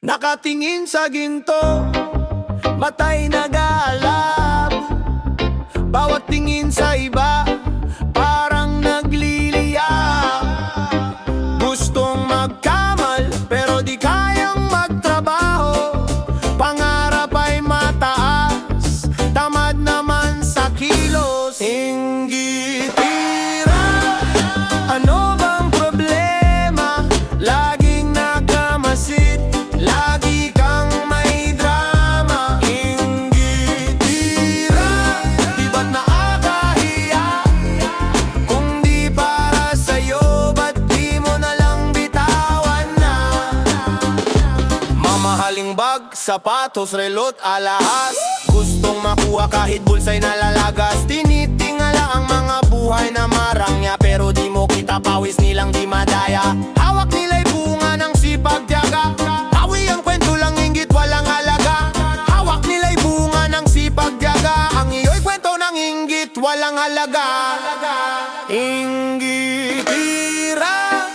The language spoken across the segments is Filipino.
Nakatingin sa ginto, matay nag-aalab. Bawat tingin sa iba, parang nagliliyab. Gustong magkamal, pero di kayang magtrabaho. Pangarap ay mataas, tamad naman sa kilos. Inggit tira, ano bang problema? Laging nakamasid, lagi kang may drama. Inggit tira, di ba't nakakahiya? Kung di para sa'yo, ba't di mo nalang bitawan na? Mamahaling bag, sapatos, relot, alahas. Gustong makuha kahit bulsa'y nalalagas. Tinitingala ang mga buhay na marangya, pero di mo kita pawis nilang di madaya. Hawak nila'y bunga ng sipag tiyaga. Hawi ang kwento lang, inggit walang halaga. Hawak nila'y bunga ng sipag tiyaga. Ang iyo'y kwento ng inggit walang halaga. Inggit tira,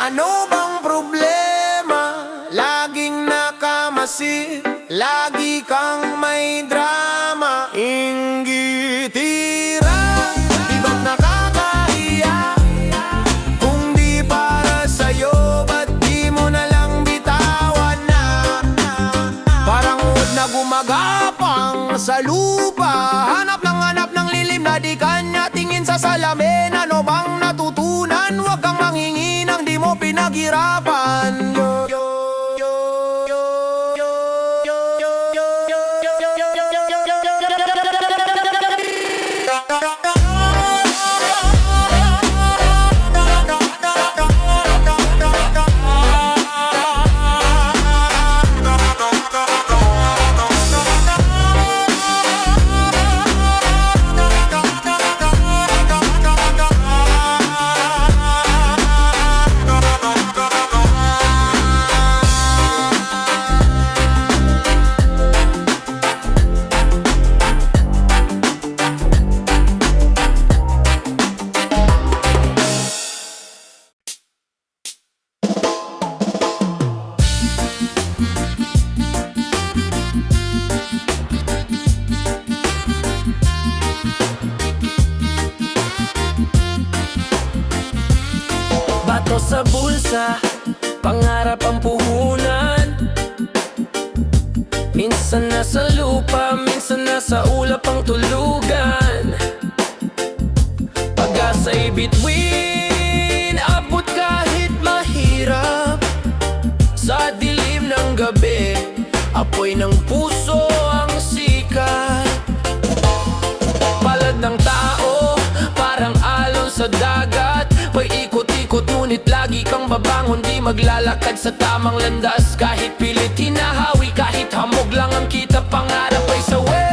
ano bang problema? Laging nakamasid, lagi kang may drama. Inggit tira, di ba't nakakahiya? Kung di para sa'yo, ba't di mo nalang bitawan na? Parang uod na gumagapang sa lupa, hanap ng lilim na di kanya tingin sa salamin. Ano bang natutunan? Huwag kang manghingi ng di mo pinaghirapan. Bato sa bulsa, pangarap ang puhunan. Minsan nasa lupa, minsan nasa ulap ang tulugan. Pag-asa'y bituin, abot kahit mahirap. Sa dilim ng gabi, apoy ng puso ang sikat. Palad ng tao, parang alon sa dagat. Paikot-ikot ngunit lagi kang babangon, di maglalakad sa tamang landas. Kahit pilit hinahawi, kahit hamog lang ang kita, pangarap ay sawi.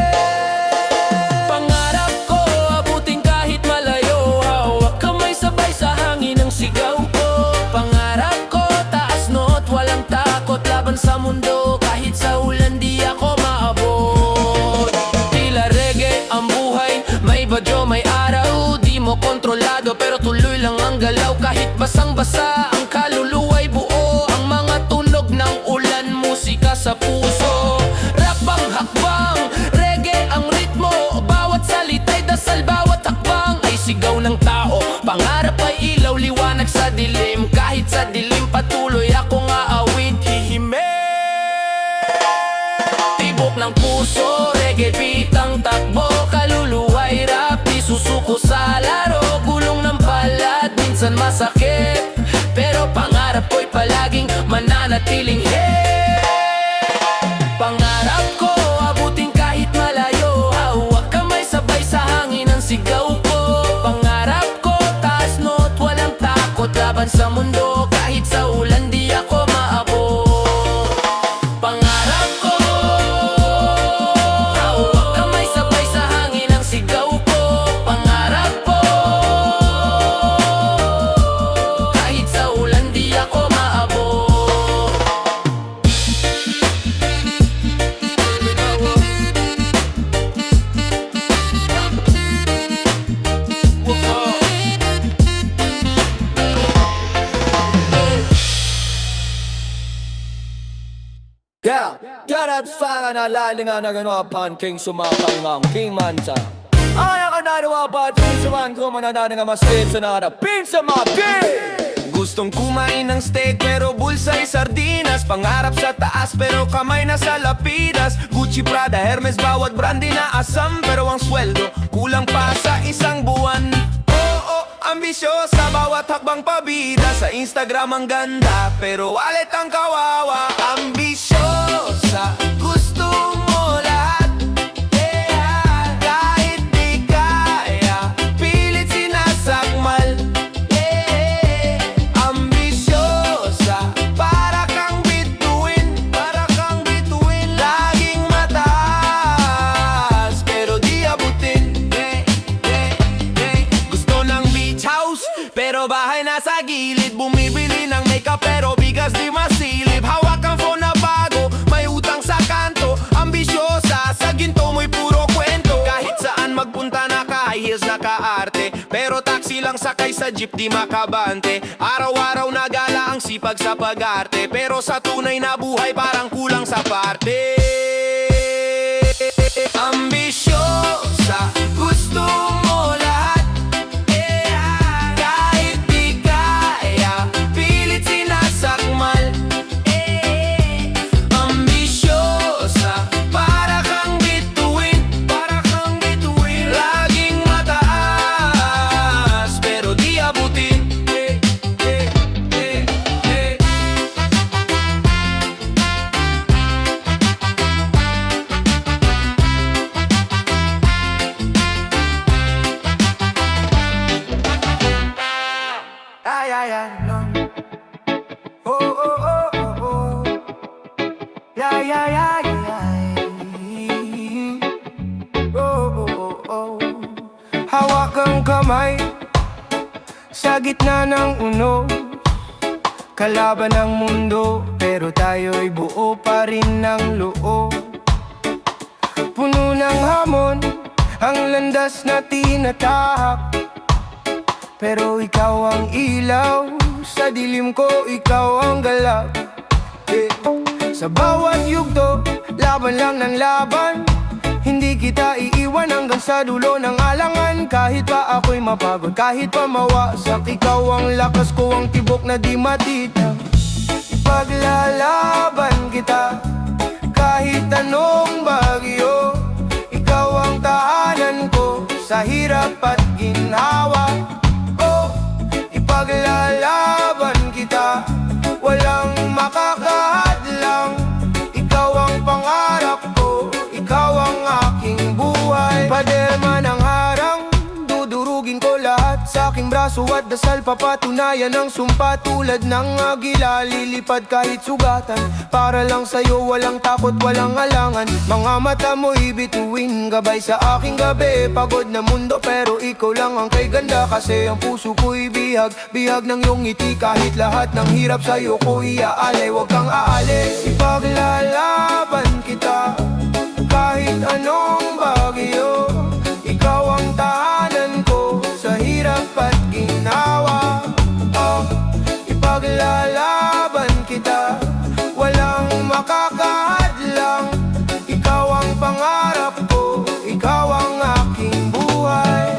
Pangarap ko, abutin kahit malayo. Hawak kamay sabay sa hangin ang sigaw ko. Pangarap ko, taas no't walang takot. Laban sa mundo, kahit sa ulan di ako maabot. Tila reggae ang buhay, may badyo, may araw. Di mo kontrolado pero tuloy lang ang galaw. Kahit basang-basa ang kaluluwa'y buo. Ang mga tunog ng ulan, musika sa puso. Rap ang hakbang, reggae ang ritmo. Bawat salita'y dasal, bawat hakbang ay sigaw ng tao. Pangarap ay ilaw, liwanag sa dilim. Kahit sa dilim patuloy akong aawit, hihimik. Tibok ng puso, reggae beat ang takbo. Kaluluwa'y rap, di susuko sa laro. Gulong ng palad, minsan masakit, pero pangarap ko'y palaging mananatiling hit. Pangarap ko, abutin kahit malayo. Hawak kamay sabay sa hangin ang sigaw ko. Pangarap ko, taas no't walang takot. Laban sa mundo, kahit sa ulan di ako maabot. Pangarap ko, hawak kamay sabay sa hangin ang sigaw ko. Pangarap ko, kahit sa ulan di ako maabot. Yeah, Jarat sa nalalingan na gano'n king sumakang ang king mansa. Ay, ako nanawa pa at pinsaman ko mananana nga masit sa narapin sa mga king. Gustong kumain ng steak pero bulsa'y sardinas. Pangarap sa taas pero kamay na sa lapidas. Gucci, Prada, Hermes, bawat brandi na asam. Pero ang sweldo kulang pa sa isang buwan. Oo, ambisyosa bawat hakbang pabida. Sa Instagram ang ganda pero wallet ang kawawa. Ambisyosa, gusto mo lahat. Yeah, kahit di kaya, pilit sinasakmal. Pero bahay na sa gilid, bumibili ng makeup pero bigas di masilip. Hawak ang phone na bago, may utang sa kanto. Ambisyosa, sa ginto mo'y puro kwento. Kahit saan magpunta naka-high heels, naka-arte. Pero taxi lang sakay sa jeep di makabante. Araw-araw na gala ang sipag sa pag-arte. Pero sa tunay na buhay parang kulang sa parte. Ambisyosa, gusto mo lahat. Hawak ang kamay sa gitna ng uno. Kalaban ng mundo pero tayo'y buo pa rin ng loob. Puno ng hamon ang landas na tinatahak. Pero ikaw ang ilaw, sa dilim ko ikaw ang galak. Sa bawat yugto, laban lang ng laban. Hindi kita iiwan hanggang sa dulo ng alangan. Kahit pa ako'y mapagod, kahit pa mawasak, ikaw ang lakas ko, ang tibok na di matitang. Ipaglalaban kita kahit anong bagyo. Ikaw ang tahanan ko sa hirap at ginhawa. Oh, ipaglalaban kita, walang makakahadlang. Ikaw ang pangarap ko, ikaw ang aking buhay. Pader man ang harang, dudurugin ko lahat sa aking braso at dasal. Papatunayan ang sumpa tulad ng agila. Lilipad kahit sugatan, para lang sa'yo walang takot, walang alangan. Mga mata mo'y bituin, gabay sa aking gabi. Pagod na mundo pero ikaw lang ang kay ganda. Kasi ang puso ko'y bihag, bihag ng iyong ngiti. Kahit lahat ng hirap sa'yo ko iaalay, huwag kang aalis. Ipaglalaban kita kahit anong bagyo. Ikaw ang tahanan ko sa hirap at ginawa. Oh, ipaglalaban kita, walang makakahadlang. Ikaw ang pangarap ko, ikaw ang aking buhay.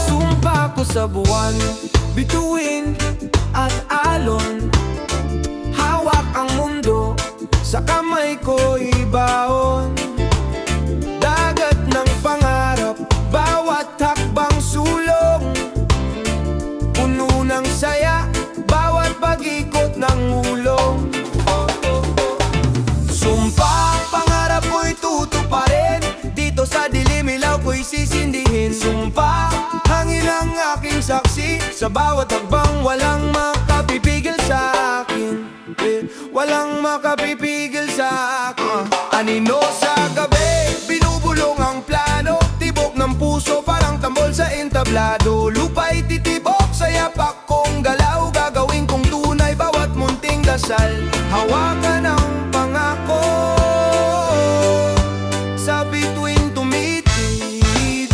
Sumpa ko sa buwan, bituin at alon. Hawak ang mundo, sa kamay ko ibaon. Dagat ng pangarap, bawat hakbang sulong. Puno ng saya, bawat pag-ikot ng ulong. Sa bawat hakbang walang makapipigil sa akin, walang makapipigil sa akin. Anino sa gabi, binubulong ang plano, tibok ng puso parang tambol sa entablado. Lupa'y titibok sa yapak kong galaw, gagawin kong tunay bawat munting dasal. Hawakan ang pangako sa bituin tumitindi,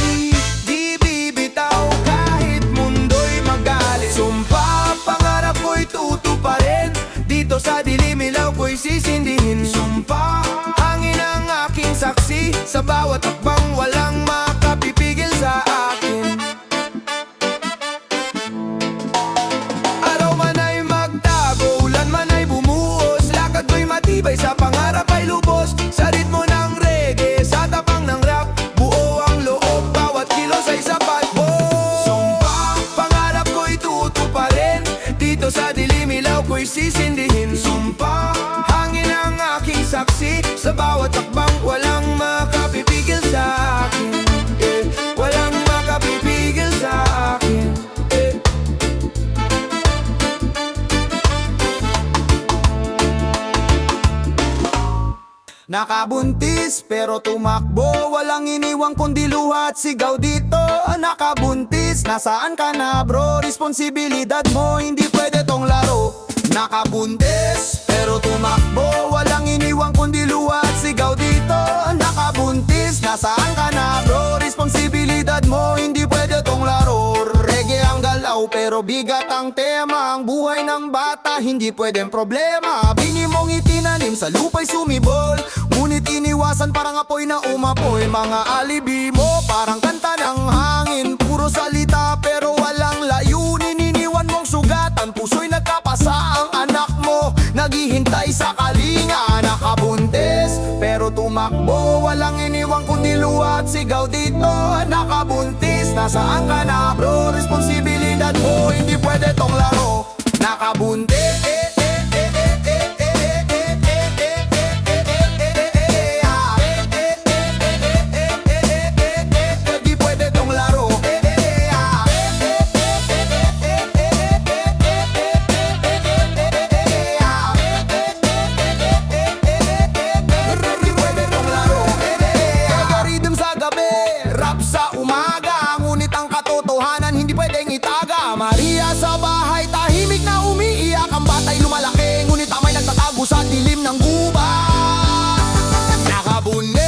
di bibitaw kahit mundo'y magalit. Sumpa, pangarap ko'y tutuparin, dito sa dilim ilaw ko'y sisindihin. Sumpa, hangin ang aking saksi, sa bawat hakbang walang makapipigil sa akin. Araw man ay magtago, ulan man ay bumuhos, lakad ko'y matibay, sa pangarap ay lubos. Sa ritmo ng reggae, sa tapang ng rap, buo ang loob, bawat kilos ay sapat. Sumpa, pangarap ko'y tutuparin, dito sa dilim ilaw ko'y sisindihin. Sumpa, hangin ang aking saksi, sa bawat hakbang walang makapipigil sa akin, walang makapipigil sa akin. Nakabuntis pero tumakbo, walang iniwang kundi luha at sigaw dito. Nakabuntis, nasaan ka na bro? Responsibilidad mo, hindi pwede tong laro. Nakabuntis pero tumakbo, walang iniwang kundi luha at sigaw dito. Nakabuntis, nasaan ka na bro? Responsibilidad mo, hindi pwede tong laro. Reggae ang galaw pero bigat ang tema, ang buhay ng bata hindi pwedeng problema. Bini mong itinanim sa lupa'y sumibol, ngunit iniwasan parang apoy na umapoy. Mga alibi mo parang kanta ng hangin, puro salita pero walang layunin. Iniwan mong sugatan, puso'y nagkapasa. Ang anak mo naghihintay sa kalinga. Nakabuntis pero tumakbo, walang iniwang kundi luha at sigaw dito. Nakabuntis, nasaan ka na bro? Responsibilidad mo, hindi pwede tong laro. Nakabuntis, di pwede tong laro. Di pwede tong laro. Algorithm sa gabi, rap sa umaga, ngunit ang katotohanan hindi pwedeng itaga. Maria sa bahay, tahimik na umiiyak. Ang bata'y lumalaki, ngunit amay nagtatago sa dilim ng gubat. Nakabuntis,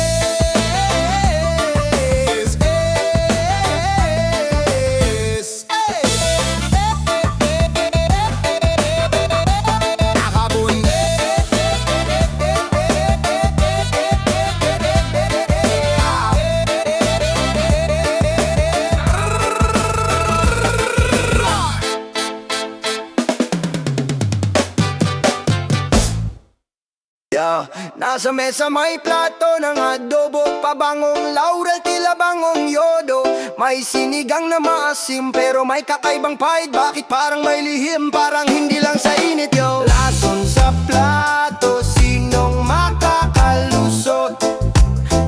nasa mesa may plato ng adobo, pabangong laurel, tila bangong yodo. May sinigang na maasim pero may kakaibang pahid. Bakit parang may lihim, parang hindi lang sa init yo. Lason sa plato, sinong makakalusot?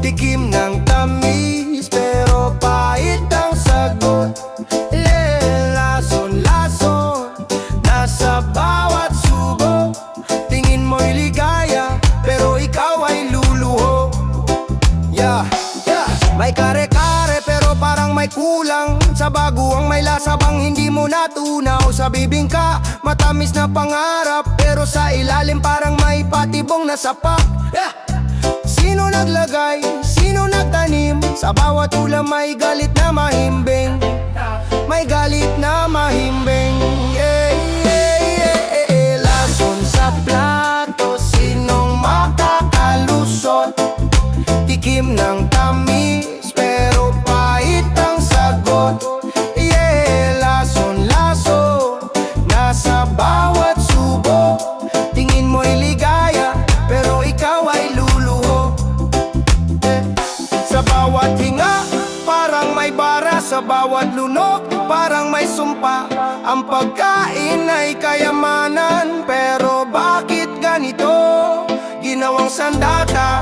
Tikim ng tamis pero pahit ang sagot. Lason, nasa bawat subo. Tingin mo'y ligaya pero ikaw ay luluho. May kare-kare pero parang may kulang. Sa baguang may lasa bang hindi mo natunaw. Sa bibingka, matamis na pangarap, pero sa ilalim parang may patibong na sapak. Sino naglagay? Sino nagtanim? Sa bawat ulam may galit na mahimbing. May galit na mahimbing. Lason sa plato, sinong makakalusot? Tikim ng tamis pero pahit ang sagot. Lason, nasa bawat subo. Tingin mo'y ligaya pero ikaw ay luluho. Sa bawat hinga parang may bara, sa bawat lunok parang may sumpa. Ang pagkain ay kayamanan, pero bakit ganito? Ginawang sandata